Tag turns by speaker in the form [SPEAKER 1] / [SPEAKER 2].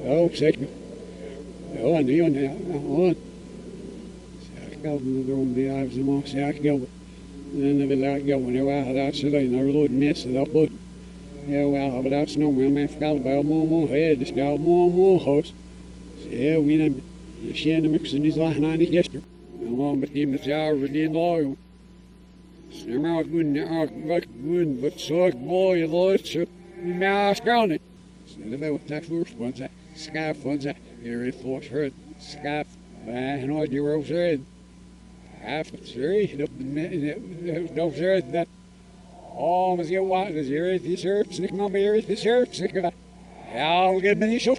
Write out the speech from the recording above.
[SPEAKER 1] Oh, zeker. Ja, en die, ja, gewoon. Ik ga erom die avond de morgen, ja, ik ga. En dan wil ik gaan, ja, waar dat ze dan naar de mensen dat wordt. Ja, wel, maar dat is nog wel mijn vrouw bij moe, hè, dus ja, moe, hoos. Ja, we nemen. Je ziet hem, ik zie niet lachen aan die gisteren. En dan met die met jou, we die nog. Ze maar goed, ja, wat goed, wat soort mooie loodje. Maar kan niet. Ze hebben wat dat voorspond zijn. Schaaf van zijn. Hier is voor het schaaf. Maar nooit die roos erin. Half het serieus, dat serieus dat. Oh, maar je wat is hier is die surf, ik maar weer is die surf, ik. Ja, ik heb me niet zo